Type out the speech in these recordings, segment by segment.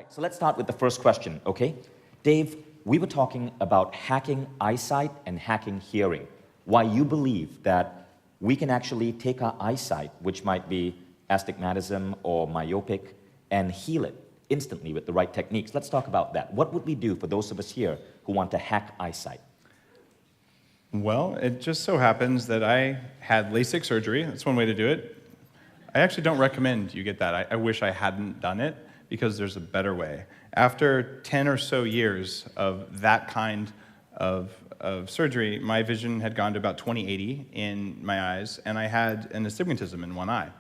right, so let's start with the first question, okay? Dave, we were talking about hacking eyesight and hacking hearing. Why you believe that we can actually take our eyesight, which might be astigmatism or myopic, and heal it instantly with the right techniques. Let's talk about that. What would we do for those of us here who want to hack eyesight? Well, it just so happens that I had LASIK surgery. That's one way to do it. I actually don't recommend you get that. I wish I hadn't done it because there's a better way. After 10 or so years of that kind of surgery, my vision had gone to about 20/80 in my eyes, and I had an astigmatism in one eye.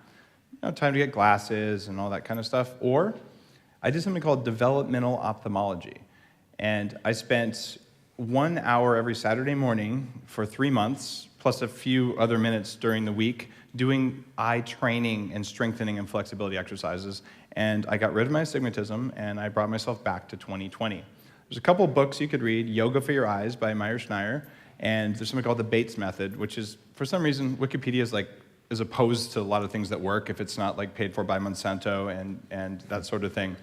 Time to get glasses and all that kind of stuff. Or I did something called developmental ophthalmology. And I spent 1 hour every Saturday morning for 3 months, plus a few other minutes during the week, doing eye training and strengthening and flexibility exercises. And I got rid of my astigmatism, and I brought myself back to 20/20. There's a couple books you could read, Yoga for Your Eyes by Meyer Schneier, and there's something called the Bates Method, which is, for some reason, Wikipedia is opposed to a lot of things that work if it's not paid for by Monsanto and that sort of thing.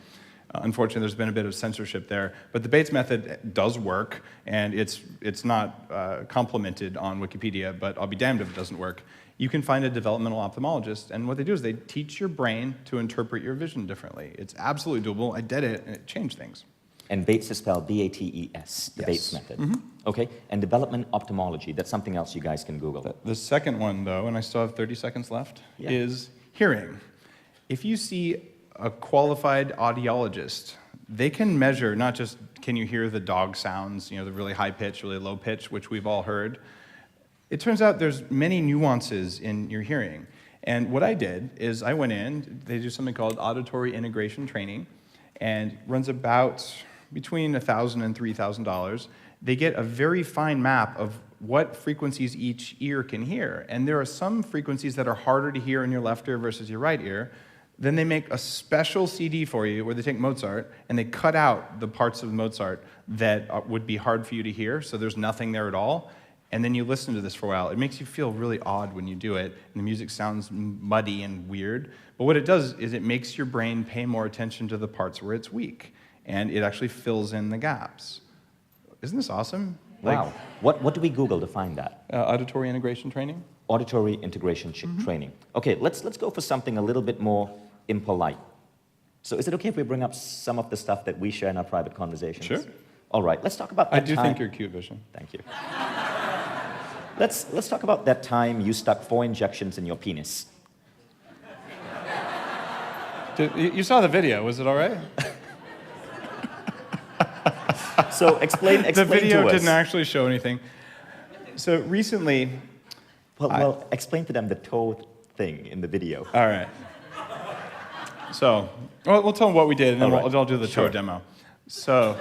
Unfortunately, there's been a bit of censorship there. But the Bates Method does work, and it's not complimented on Wikipedia, but I'll be damned if it doesn't work. You can find a developmental ophthalmologist, and what they do is they teach your brain to interpret your vision differently. It's absolutely doable. I did it, and it changed things. And Bates is spelled B-A-T-E-S, the Yes. Bates Method. Mm-hmm. Okay, and development ophthalmology, that's something else you guys can Google. The second one, though, and I still have 30 seconds left, is hearing. If you see a qualified audiologist, they can measure not just can you hear the dog sounds, the really high pitch, really low pitch, which we've all heard. It turns out there's many nuances in your hearing. And what I did is I went in, they do something called auditory integration training, and runs about between $1,000 and $3,000. They get a very fine map of what frequencies each ear can hear. And there are some frequencies that are harder to hear in your left ear versus your right ear. Then they make a special CD for you where they take Mozart and they cut out the parts of Mozart that would be hard for you to hear, so there's nothing there at all. And then you listen to this for a while. It makes you feel really odd when you do it, and the music sounds muddy and weird. But what it does is it makes your brain pay more attention to the parts where it's weak, and it actually fills in the gaps. Isn't this awesome? Wow. What do we Google to find that? Auditory integration training. Auditory integration training. Okay, let's go for something a little bit more impolite. So is it okay if we bring up some of the stuff that we share in our private conversations? Sure. All right, let's talk about that I do time. think you're cute, Vishen. Thank you. Let's talk about that time you stuck 4 injections in your penis. You saw the video. Was it all right? So explain the video to us. didn't actually show anything. So recently... Well, explain to them the toe thing in the video. All right. So, we'll tell them what we did, and then I'll do the toe demo. So,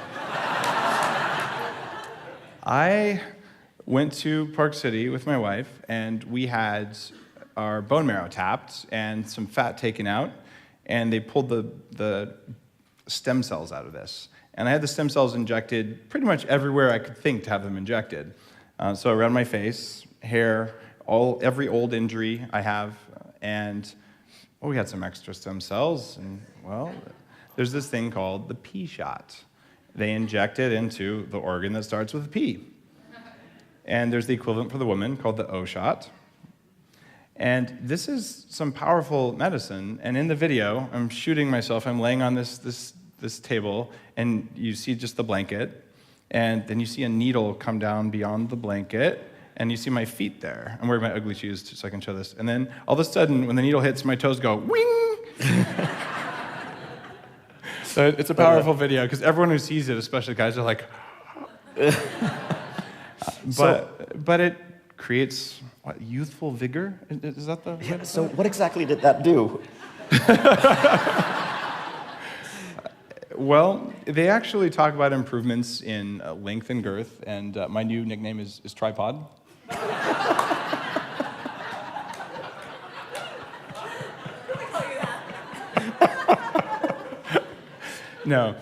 I went to Park City with my wife, and we had our bone marrow tapped and some fat taken out, and they pulled the stem cells out of this. And I had the stem cells injected pretty much everywhere I could think to have them injected. So around my face, hair, every old injury I have, and we had some extra stem cells, and there's this thing called the P shot. They inject it into the organ that starts with a P. And there's the equivalent for the woman called the O shot. And this is some powerful medicine, and in the video, I'm shooting myself, I'm laying on this table, and you see just the blanket, and then you see a needle come down beyond the blanket, and you see my feet there. I'm wearing my ugly shoes so I can show this. And then all of a sudden, when the needle hits, my toes go, wing! So it's a powerful video, because everyone who sees it, especially guys, are like... but it creates, youthful vigor? Is that the... Yeah, so what exactly did that do? Well, they actually talk about improvements in length and girth, and my new nickname is Tripod. No,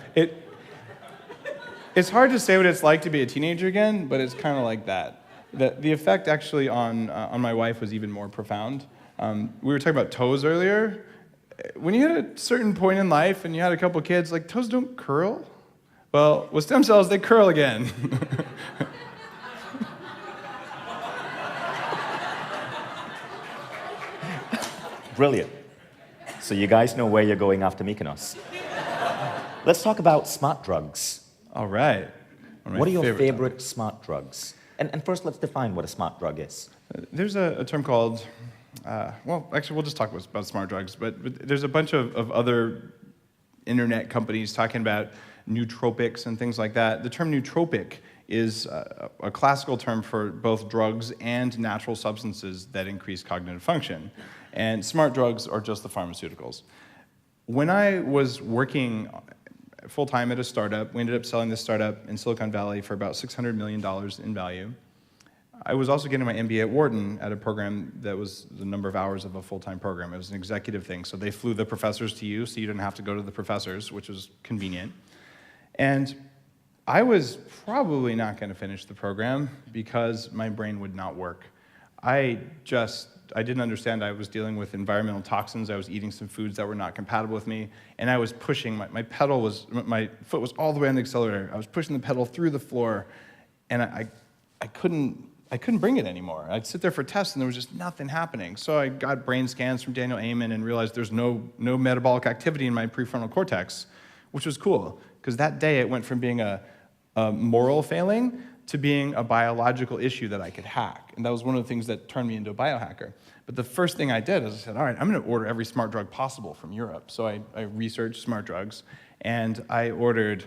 it's hard to say what it's like to be a teenager again, but it's kind of like that. The effect actually on my wife was even more profound. We were talking about toes earlier. when you hit a certain point in life and you had a couple kids, like toes don't curl. Well, with stem cells, they curl again. Brilliant. So you guys know where you're going after Mykonos. Let's talk about smart drugs. All right. What are your favorite topics. smart drugs? And first, let's define what a smart drug is. There's a term called, well, actually, we'll just talk about smart drugs, but there's a bunch of other internet companies talking about nootropics and things like that. The term nootropic is a classical term for both drugs and natural substances that increase cognitive function. And smart drugs are just the pharmaceuticals. When I was working full-time at a startup, we ended up selling this startup in Silicon Valley for about $600 million in value. I was also getting my MBA at Wharton at a program that was the number of hours of a full-time program. It was an executive thing, so they flew the professors to you, so you didn't have to go to the professors, which was convenient. And I was probably not going to finish the program because my brain would not work. I didn't understand I was dealing with environmental toxins. I was eating some foods that were not compatible with me, and I was pushing, my foot was all the way on the accelerator. I was pushing the pedal through the floor, and I couldn't bring it anymore. I'd sit there for tests, and there was just nothing happening. So I got brain scans from Daniel Amen and realized there's no metabolic activity in my prefrontal cortex, which was cool, because that day it went from being a moral failing to being a biological issue that I could hack. And that was one of the things that turned me into a biohacker. But the first thing I did is I said, all right, I'm gonna order every smart drug possible from Europe. So I researched smart drugs, and I ordered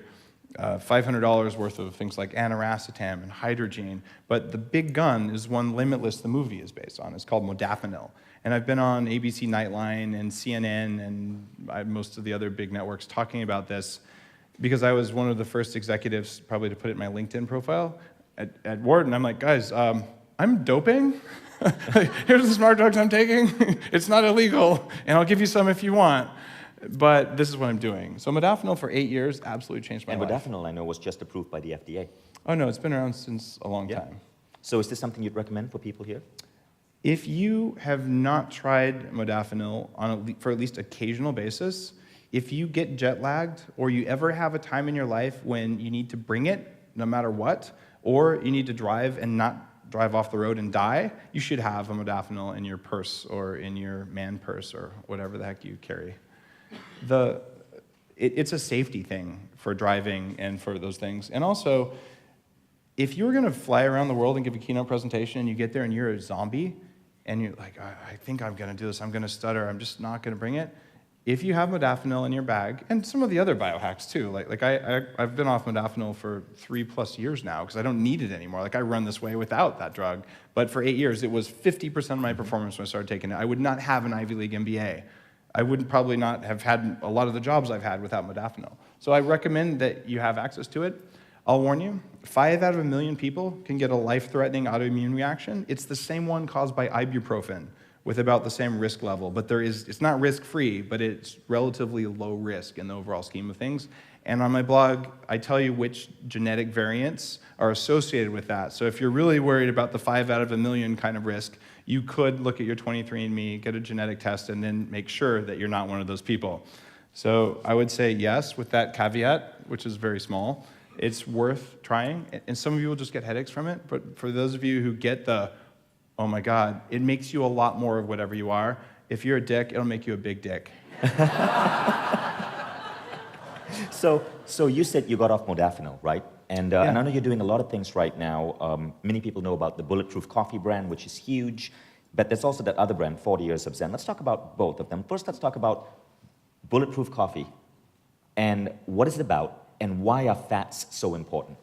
$500 worth of things like aniracetam and hydrogene. But the big gun is one Limitless, the movie, is based on. It's called modafinil. And I've been on ABC Nightline and CNN and most of the other big networks talking about this because I was one of the first executives probably to put it in my LinkedIn profile. At Wharton, I'm like, guys, I'm doping. Here's the smart drugs I'm taking. It's not illegal, and I'll give you some if you want. But this is what I'm doing. So modafinil for 8 years absolutely changed my life. And modafinil, I know, was just approved by the FDA. Oh, no, it's been around since a long time. So is this something you'd recommend for people here? If you have not tried modafinil for at least occasional basis, if you get jet lagged or you ever have a time in your life when you need to bring it, no matter what, or you need to drive and not drive off the road and die, you should have a modafinil in your purse or in your man purse or whatever the heck you carry. It's a safety thing for driving and for those things. And also, if you were going to fly around the world and give a keynote presentation and you get there and you're a zombie and you're like, I think I'm going to do this, I'm going to stutter, I'm just not going to bring it. If you have modafinil in your bag, and some of the other biohacks too, like I've been off modafinil for 3+ years now because I don't need it anymore. Like I run this way without that drug. But for 8 years, it was 50% of my performance when I started taking it. I would not have an Ivy League MBA. I would probably not have had a lot of the jobs I've had without modafinil. So I recommend that you have access to it. I'll warn you, 5 out of 1 million people can get a life-threatening autoimmune reaction. It's the same one caused by ibuprofen with about the same risk level. But it's not risk-free, but it's relatively low risk in the overall scheme of things. And on my blog, I tell you which genetic variants are associated with that. So if you're really worried about the 5 out of 1 million kind of risk, you could look at your 23andMe, get a genetic test, and then make sure that you're not one of those people. So I would say yes, with that caveat, which is very small. It's worth trying. And some of you will just get headaches from it. But for those of you who get oh my God, it makes you a lot more of whatever you are. If you're a dick, it'll make you a big dick. So you said you got off modafinil, right? And I know you're doing a lot of things right now. Many people know about the Bulletproof Coffee brand, which is huge. But there's also that other brand, 40 Years of Zen. Let's talk about both of them. First, let's talk about Bulletproof Coffee and what is it about and why are fats so important?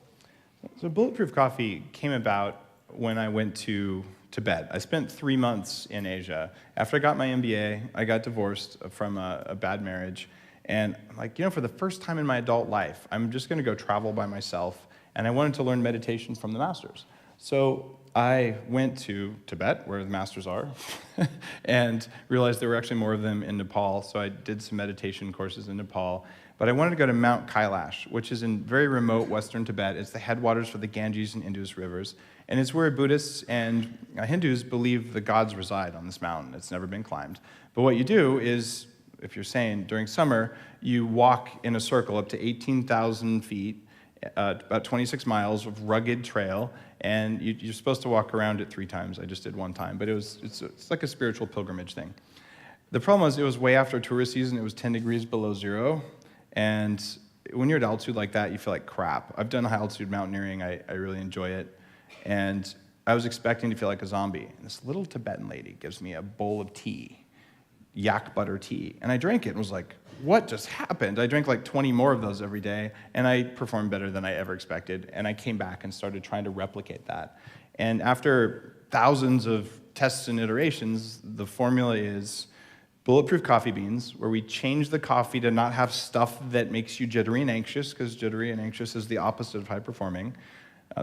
So Bulletproof Coffee came about when I went to Tibet. I spent 3 months in Asia. After I got my MBA, I got divorced from a bad marriage. And I'm like, for the first time in my adult life, I'm just going to go travel by myself. And I wanted to learn meditation from the masters. So I went to Tibet, where the masters are, and realized there were actually more of them in Nepal. So I did some meditation courses in Nepal. But I wanted to go to Mount Kailash, which is in very remote western Tibet. It's the headwaters for the Ganges and Indus rivers. And it's where Buddhists and Hindus believe the gods reside on this mountain. It's never been climbed. But what you do is if you're sane, during summer, you walk in a circle up to 18,000 feet, about 26 miles of rugged trail, and you're supposed to walk around it 3 times. I just did 1 time, but it's like a spiritual pilgrimage thing. The problem was it was way after tourist season. It was 10 degrees below zero, and when you're at altitude like that, you feel like crap. I've done high-altitude mountaineering. I really enjoy it, and I was expecting to feel like a zombie. And this little Tibetan lady gives me a bowl of tea, yak butter tea, and I drank it and was like, what just happened? I drank like 20 more of those every day, and I performed better than I ever expected, and I came back and started trying to replicate that. And after thousands of tests and iterations, the formula is bulletproof coffee beans, where we change the coffee to not have stuff that makes you jittery and anxious, because jittery and anxious is the opposite of high performing.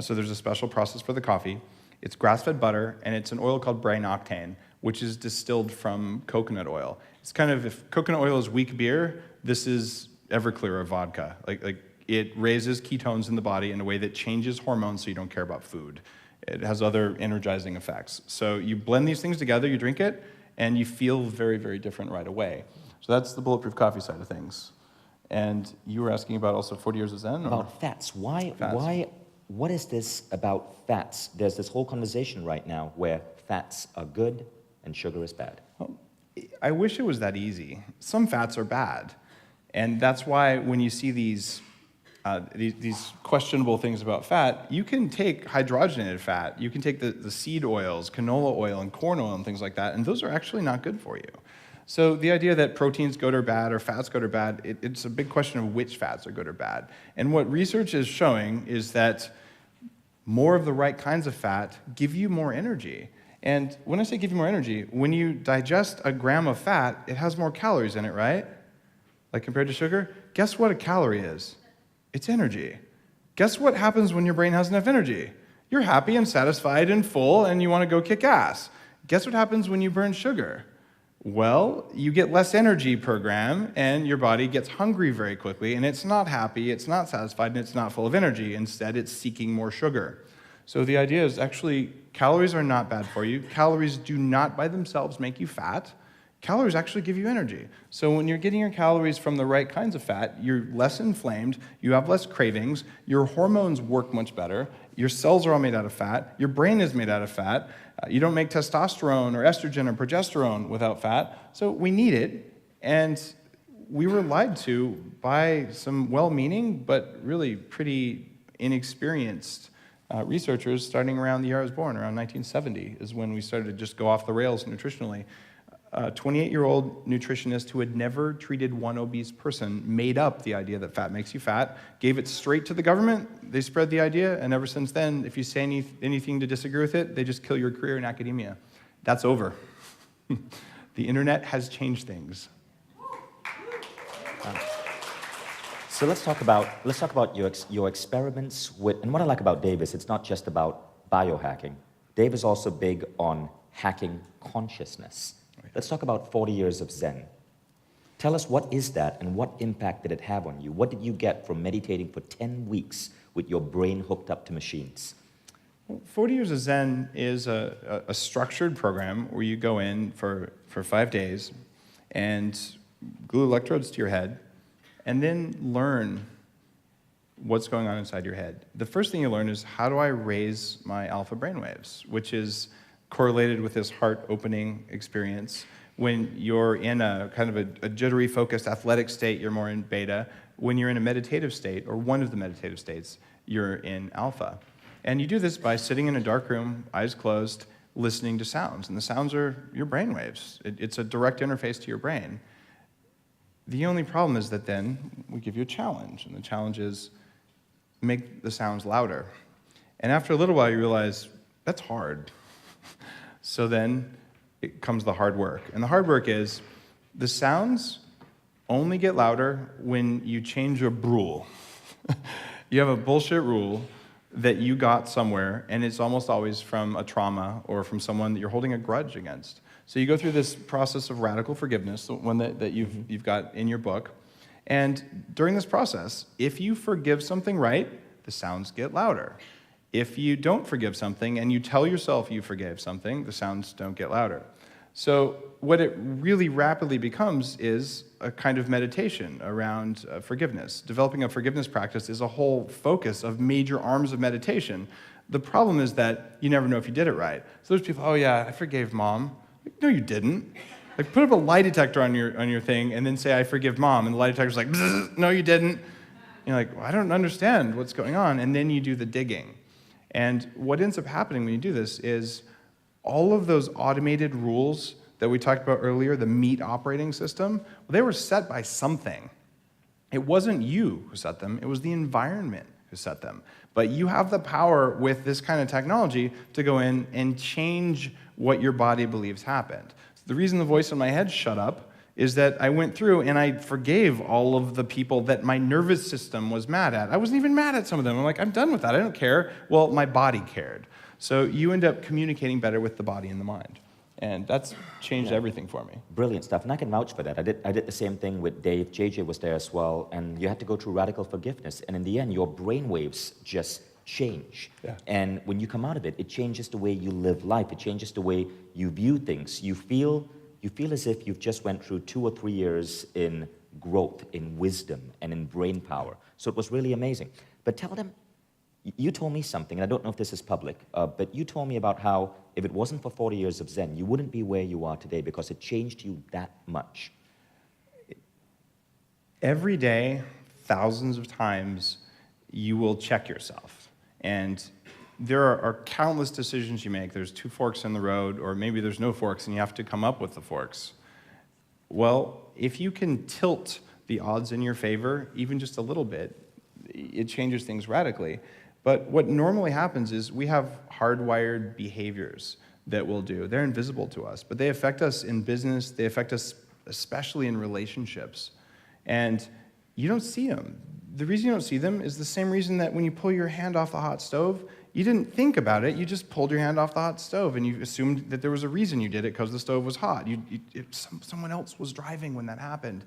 So there's a special process for the coffee. It's grass-fed butter, and it's an oil called brain octane, which is distilled from coconut oil. It's kind of, if coconut oil is weak beer, this is Everclear of vodka. Like it raises ketones in the body in a way that changes hormones so you don't care about food. It has other energizing effects. So you blend these things together, you drink it, and you feel very, very different right away. So that's the bulletproof coffee side of things. And you were asking about also 40 years of Zen? About fats. What is this about fats? There's this whole conversation right now where fats are good and sugar is bad. Well, I wish it was that easy. Some fats are bad. And that's why when you see these questionable things about fat, you can take hydrogenated fat, you can take the seed oils, canola oil and corn oil and things like that, and those are actually not good for you. So the idea that proteins good or bad or fats good or bad, it's a big question of which fats are good or bad. And what research is showing is that more of the right kinds of fat give you more energy. And when I say give you more energy, when you digest a gram of fat, it has more calories in it, right? Like compared to sugar? Guess what a calorie is? It's energy. Guess what happens when your brain has enough energy? You're happy and satisfied and full, and you want to go kick ass. Guess what happens when you burn sugar? Well, you get less energy per gram, and your body gets hungry very quickly, and it's not happy, it's not satisfied, and it's not full of energy. Instead, it's seeking more sugar. So the idea is actually calories are not bad for you. Calories do not by themselves make you fat. Calories actually give you energy. So when you're getting your calories from the right kinds of fat, you're less inflamed, you have less cravings, your hormones work much better, your cells are all made out of fat, your brain is made out of fat, you don't make testosterone or estrogen or progesterone without fat, so we need it, and we were lied to by some well-meaning but really pretty inexperienced researchers starting around the year I was born, around 1970 is when we started to just go off the rails nutritionally. A 28-year-old nutritionist who had never treated one obese person made up the idea that fat makes you fat, gave it straight to the government, they spread the idea, and ever since then, if you say anything to disagree with it, they just kill your career in academia. That's over. The internet has changed things. So let's talk about your experiments with, and what I like about Dave is it's not just about biohacking. Dave is also big on hacking consciousness. Let's talk about 40 years of Zen. Tell us, what is that and what impact did it have on you? What did you get from meditating for 10 weeks with your brain hooked up to machines? Well, 40 Years of Zen is a structured program where you go in for 5 days and glue electrodes to your head and then learn what's going on inside your head. The first thing you learn is, how do I raise my alpha brainwaves, which is correlated with this heart-opening experience. When you're in a kind of a jittery, focused, athletic state, you're more in beta. When you're in a meditative state, or one of the meditative states, you're in alpha. And you do this by sitting in a dark room, eyes closed, listening to sounds. And the sounds are your brainwaves. It's a direct interface to your brain. The only problem is that then we give you a challenge, and the challenge is make the sounds louder. And after a little while, you realize that's hard. So then it comes the hard work. And the hard work is the sounds only get louder when you change a rule. You have a bullshit rule that you got somewhere, and it's almost always from a trauma or from someone that you're holding a grudge against. So you go through this process of radical forgiveness, the one that you've got in your book. And during this process, if you forgive something right, the sounds get louder. If you don't forgive something and you tell yourself you forgave something, the sounds don't get louder. So what it really rapidly becomes is a kind of meditation around forgiveness. Developing a forgiveness practice is a whole focus of major arms of meditation. The problem is that you never know if you did it right. So there's people, oh yeah, I forgave mom. Like, no, you didn't. Like, put up a lie detector on your thing and then say, I forgive mom. And the lie detector's like, no, you didn't. And you're like, well, I don't understand what's going on. And then you do the digging. And what ends up happening when you do this is all of those automated rules that we talked about earlier, the meat operating system, well, they were set by something. It wasn't you who set them, it was the environment who set them. But you have the power with this kind of technology to go in and change what your body believes happened. So the reason the voice in my head shut up is that I went through and I forgave all of the people that my nervous system was mad at. I wasn't even mad at some of them. I'm like, I'm done with that, I don't care. Well, my body cared. So you end up communicating better with the body and the mind. And that's changed everything for me. Brilliant stuff, and I can vouch for that. I did the same thing with Dave. JJ was there as well, and you had to go through radical forgiveness, and in the end, your brain waves just change. Yeah. And when you come out of it, it changes the way you live life. It changes the way you view things. You feel as if you've just went through 2 or 3 years in growth, in wisdom, and in brain power. So it was really amazing. But tell them, you told me something, and I don't know if this is public, but you told me about how if it wasn't for 40 years of Zen, you wouldn't be where you are today because it changed you that much. Every day, thousands of times, you will check yourself. And there are countless decisions you make. There's 2 forks in the road, or maybe there's no forks and you have to come up with the forks. Well, if you can tilt the odds in your favor, even just a little bit, it changes things radically. But what normally happens is we have hardwired behaviors that we'll do. They're invisible to us, but they affect us in business. They affect us especially in relationships. And you don't see them. The reason you don't see them is the same reason that when you pull your hand off the hot stove, you didn't think about it. You just pulled your hand off the hot stove, and you assumed that there was a reason you did it because the stove was hot. Someone else was driving when that happened.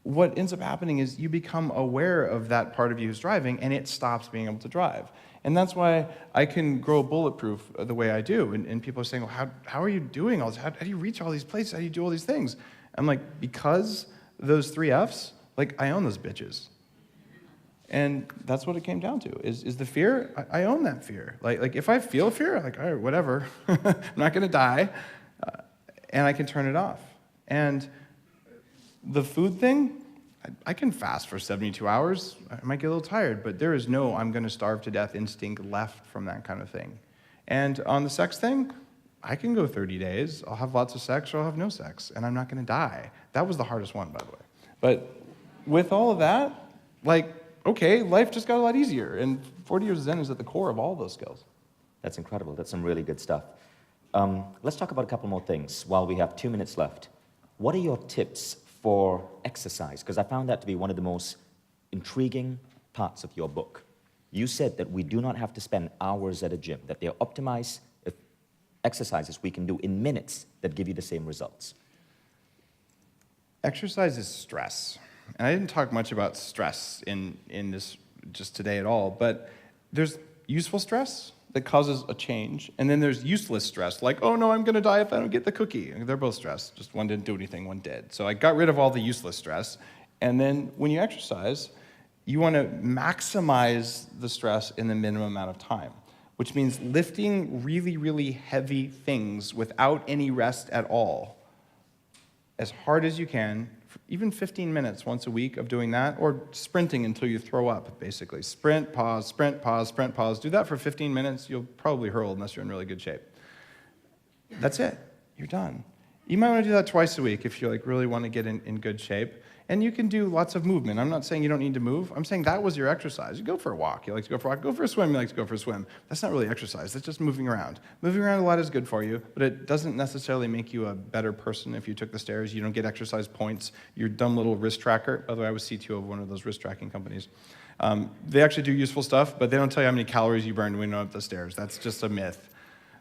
What ends up happening is you become aware of that part of you who's driving, and it stops being able to drive. And that's why I can grow bulletproof the way I do. And people are saying, well, how are you doing all this? How do you reach all these places? How do you do all these things? I'm like, because those 3 Fs, like, I own those bitches. And that's what it came down to, is the fear. I own that fear. Like if I feel fear, I'm like, all right, whatever. I'm not going to die. And I can turn it off. And the food thing, I can fast for 72 hours. I might get a little tired, but there is no I'm going to starve to death instinct left from that kind of thing. And on the sex thing, I can go 30 days. I'll have lots of sex or I'll have no sex, and I'm not going to die. That was the hardest one, by the way. But with all of that, like, okay, life just got a lot easier. And 40 years of Zen is at the core of all those skills. That's incredible. That's some really good stuff. Let's talk about a couple more things while we have 2 minutes left. What are your tips for exercise? Because I found that to be one of the most intriguing parts of your book. You said that we do not have to spend hours at a gym, that there are optimized exercises we can do in minutes that give you the same results. Exercise is stress. And I didn't talk much about stress in this just today at all, but there's useful stress that causes a change, and then there's useless stress, like, oh no, I'm going to die if I don't get the cookie. They're both stress, just one didn't do anything, one did. So I got rid of all the useless stress, and then when you exercise, you want to maximize the stress in the minimum amount of time, which means lifting really, really heavy things without any rest at all, as hard as you can, even 15 minutes once a week of doing that, or sprinting until you throw up, basically. Sprint, pause, sprint, pause, sprint, pause. Do that for 15 minutes. You'll probably hurl unless you're in really good shape. That's it. You're done. You might want to do that twice a week if you really want to get in good shape. And you can do lots of movement. I'm not saying you don't need to move. I'm saying that was your exercise. You go for a walk. You like to go for a walk. Go for a swim. You like to go for a swim. That's not really exercise. That's just moving around. Moving around a lot is good for you, but it doesn't necessarily make you a better person if you took the stairs. You don't get exercise points. Your dumb little wrist tracker. By the way, I was CTO of one of those wrist tracking companies. They actually do useful stuff, but they don't tell you how many calories you burned when you went up the stairs. That's just a myth.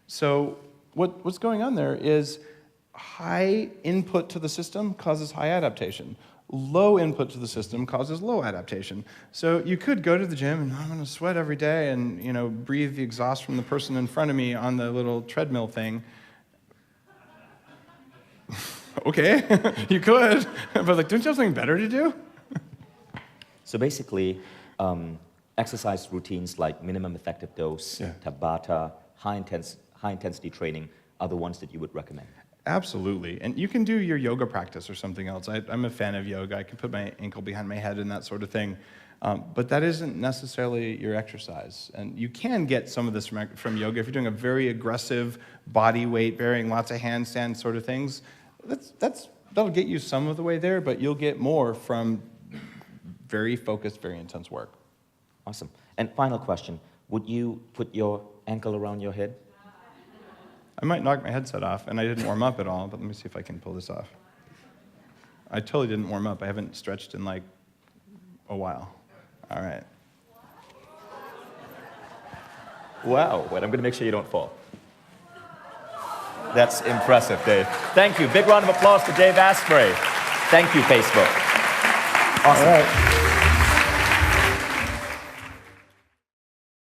So what's going on there is high input to the system causes high adaptation. Low input to the system causes low adaptation. So you could go to the gym and I'm going to sweat every day and breathe the exhaust from the person in front of me on the little treadmill thing. okay, you could. But like, don't you have something better to do? So basically, exercise routines like minimum effective dose, Yeah. Tabata, high intensity training are the ones that you would recommend. Absolutely. And you can do your yoga practice or something else. I'm a fan of yoga. I can put my ankle behind my head and that sort of thing. But that isn't necessarily your exercise. And you can get some of this from yoga. If you're doing a very aggressive body weight bearing, lots of handstand sort of things, that'll get you some of the way there, but you'll get more from very focused, very intense work. Awesome. And final question, would you put your ankle around your head? I might knock my headset off, and I didn't warm up at all, but let me see if I can pull this off. I totally didn't warm up. I haven't stretched in like a while. All right. Wow, wait, I'm going to make sure you don't fall. That's impressive, Dave. Thank you. Big round of applause for Dave Asprey. Thank you, Facebook. Awesome. All right.